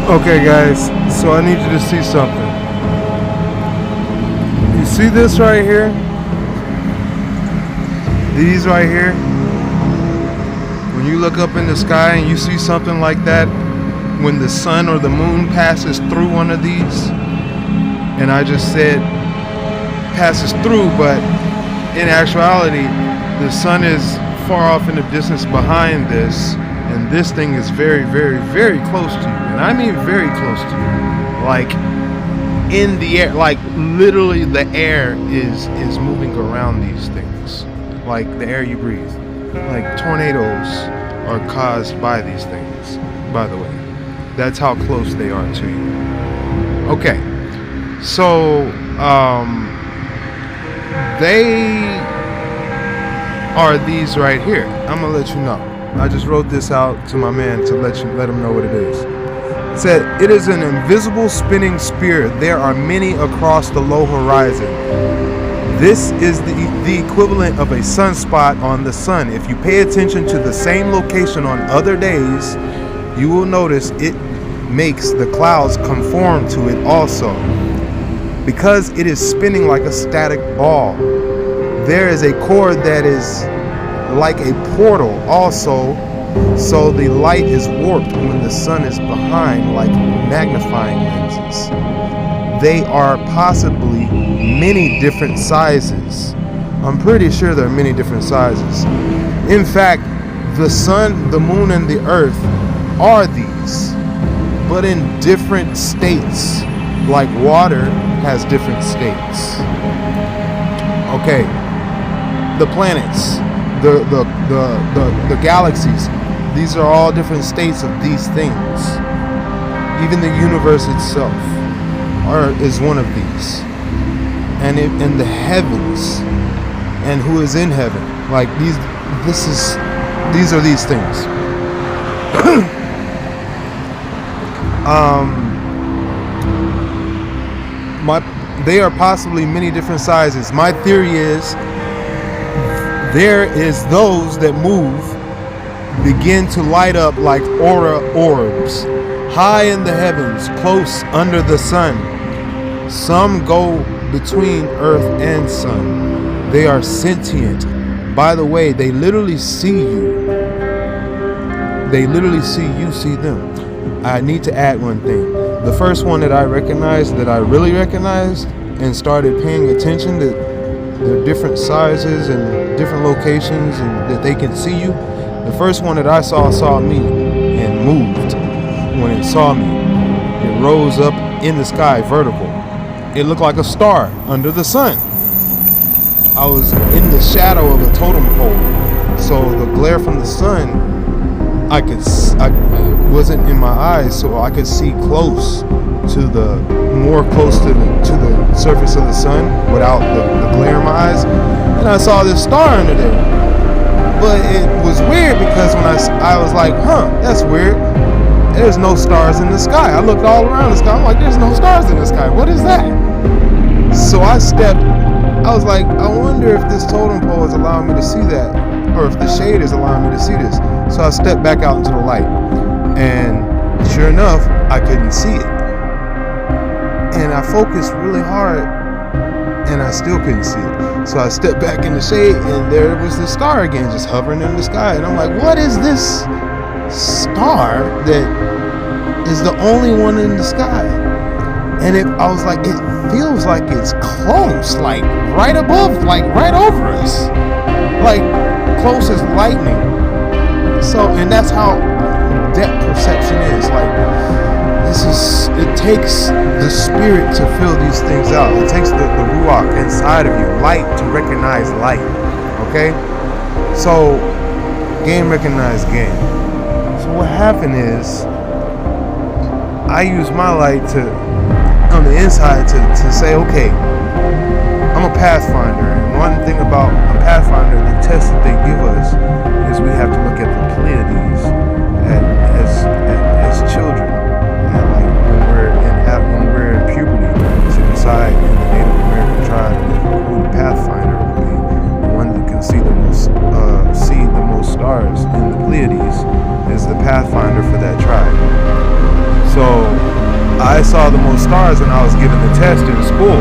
Okay, guys, so I need you to see something. You see this right here? These right here? When you look up in the sky and you see something like that, when the sun or the moon passes through one of these, and I just said passes through, but in actuality, the sun is far off in the distance behind this, and this thing is very, very, very close to you. And I mean very close to you. Like in the air, like literally the air is moving around these things. Like the air you breathe. Like tornadoes are caused by these things, by the way. That's how close they are to you. Okay. So, they are these right here. I'm gonna let you know. I just wrote this out to my man to let him know what it is. It said, it is an invisible spinning sphere. There are many across the low horizon. This is the equivalent of a sunspot on the sun. If you pay attention to the same location on other days, you will notice it makes the clouds conform to it also. Because it is spinning like a static ball. There is a cord that is like a portal also, so the light is warped when the sun is behind, like magnifying lenses. They are possibly many different sizes. I'm pretty sure there are many different sizes. In fact, the sun, the moon, and the earth are these, but in different states. Like water has different states. Okay, the planets, the galaxies, these are all different states of these things. Even the universe itself is one of these. And in the heavens, and who is in heaven, like these are these things. They are possibly many different sizes. My theory is there is those that move, begin to light up like aura orbs, high in the heavens, close under the sun. Some go between earth and sun. They are sentient. By the way, they literally see you. They literally see you, see them. I need to add one thing. The first one that I recognized, that I really recognized and started paying attention to their different sizes and different locations and that they can see you. The first one that I saw me and moved. When it saw me, it rose up in the sky vertical. It looked like a star under the sun. I was in the shadow of a totem pole, so the glare from the sun, I wasn't in my eyes, so I could see more close to the surface of the sun without the glare in my eyes. And I saw this star under there. But it was weird because when I was like, that's weird. There's no stars in the sky. I looked all around the sky. I'm like, there's no stars in the sky. What is that? So I was like, I wonder if this totem pole is allowing me to see that, or if the shade is allowing me to see this. So I stepped back out into the light, and sure enough, I couldn't see it. And I focused really hard, and I still couldn't see it. So I stepped back in the shade, and there was the star again, just hovering in the sky. And I'm like, what is this star that is the only one in the sky? And I was like, it feels like it's close, like right above, like right over us, like close as lightning. So, and that's how depth perception is. Like, it takes the spirit to fill these things out. It takes the ruach inside of you, light to recognize light. Okay? So, game recognized game. So what happened is, I use my light on the inside to say, okay, I'm a pathfinder. And one thing about a pathfinder, the test that they give us is we have to look at the Pleiades as children, and like when we're in puberty, to decide in the Native American tribe who the pathfinder will be, the one that can see the most stars in the Pleiades is the pathfinder for that tribe. So I saw the most stars when I was giving the test in school.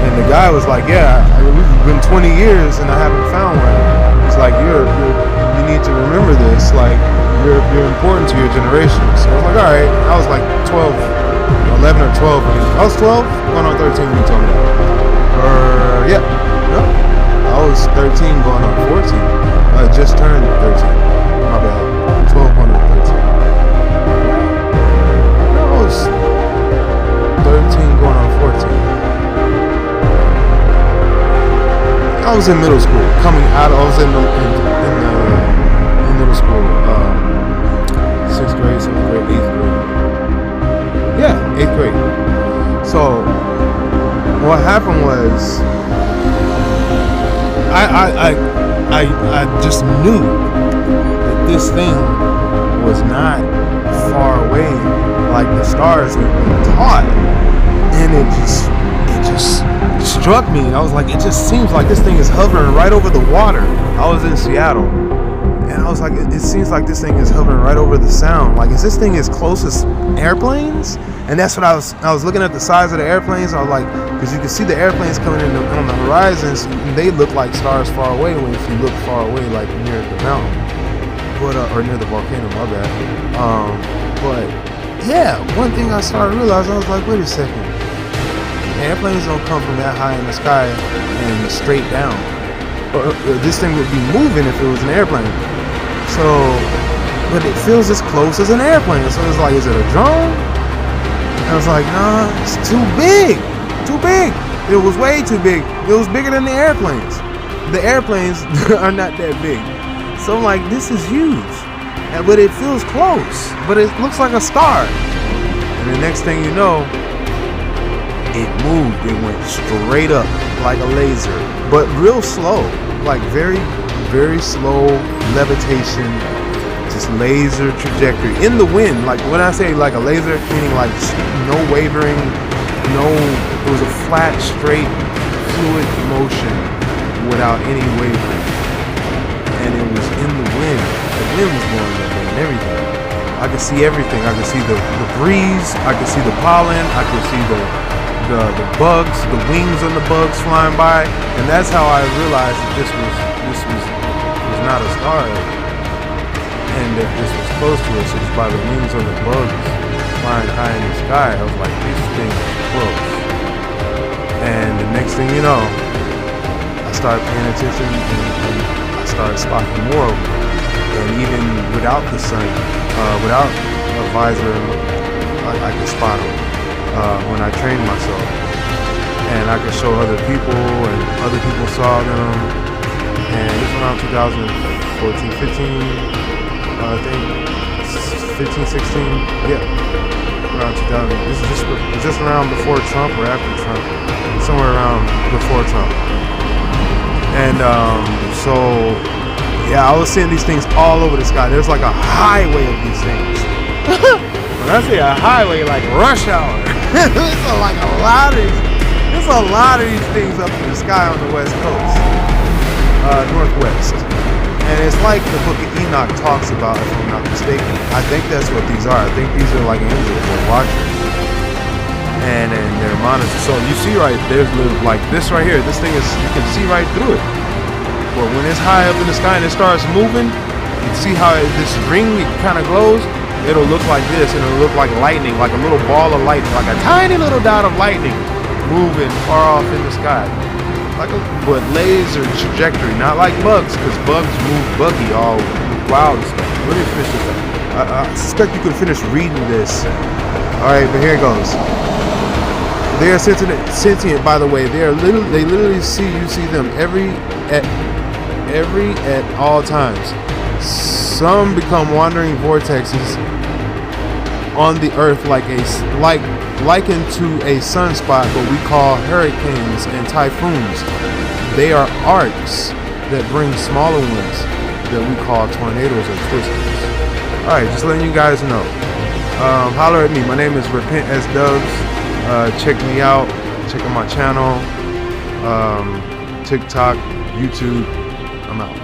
And the guy was like, yeah, we've been 20 years and I haven't found one. It's like, you need to remember this. Like, you're important to your generation. So I was like, all right. I was like 12, 11 or 12. I was 12, going on 13 when he told me that. Yeah. No. I was 13 going on 14. I just turned 13. My bad. 12 going on 13. No, I was 13 going on 14. I was in middle school. Coming out, I was in middle school. 6th grade, 7th grade, 8th grade. Yeah, 8th grade. So what happened was, I just knew that this thing was not far away like the stars we've been taught, and it just struck me. I was like, it just seems like this thing is hovering right over the water. I was in Seattle, and I was like, it seems like this thing is hovering right over the sound. Like, is this thing as close as airplanes? And that's what I was looking at the size of the airplanes. I was like, because you can see the airplanes coming in on the horizons, and they look like stars far away when if you look far away, like near the mountain, but or near the volcano. My bad. But yeah, one thing I started realizing, I was like, wait a second. Airplanes don't come from that high in the sky and straight down. Or this thing would be moving if it was an airplane. So, but it feels as close as an airplane. So it's like, is it a drone? And I was like, nah, it's too big. Too big. It was way too big. It was bigger than the airplanes. The airplanes are not that big. So I'm like, this is huge. But it feels close. But it looks like a star. And the next thing you know, it moved. It went straight up like a laser, but real slow, like very, very slow levitation, just laser trajectory in the wind. Like when I say like a laser, meaning like no wavering, it was a flat, straight, fluid motion without any wavering, and it was in the wind. The wind was blowing that way and everything. I could see everything. I could see the breeze. I could see the pollen. I could see the bugs, the wings on the bugs flying by, and that's how I realized that this was not a star, and that this was close to us. It was by the wings on the bugs flying high in the sky. I was like, this thing is close. And the next thing you know, I started paying attention, and I started spotting more of them. And even without the sun, without a visor, I could spot them. When I trained myself, and I could show other people, and other people saw them. And this was around 2014, 15, I think 15, 16, yeah, around 2000. This is just around before Trump or after Trump, somewhere around before Trump. And so yeah, I was seeing these things all over the sky. There's like a highway of these things. When I say a highway, like rush hour. There's a lot of these things up in the sky on the west coast, northwest, and it's like the book of Enoch talks about, if I'm not mistaken. I think that's what these are. I think these are like angels or watchers, and they're monitors. So you see right there's like this right here. This thing is, you can see right through it. But when it's high up in the sky and it starts moving, you see how this ring kind of glows. It'll look like this, and it'll look like lightning, like a little ball of lightning, like a tiny little dot of lightning moving far off in the sky. But laser trajectory, not like bugs, because bugs move buggy, all wild and stuff. Let me finish this up. I suspect you can finish reading this. Alright, but here it goes. They are sentient, by the way. They literally you see them at all times. Some become wandering vortexes on the earth likened to a sunspot, but we call hurricanes and typhoons. They are arcs that bring smaller ones that we call tornadoes or twisters. Alright, just letting you guys know. Holler at me. My name is Repent as Dubs. Check me out. Check out my channel. TikTok, YouTube. I'm out.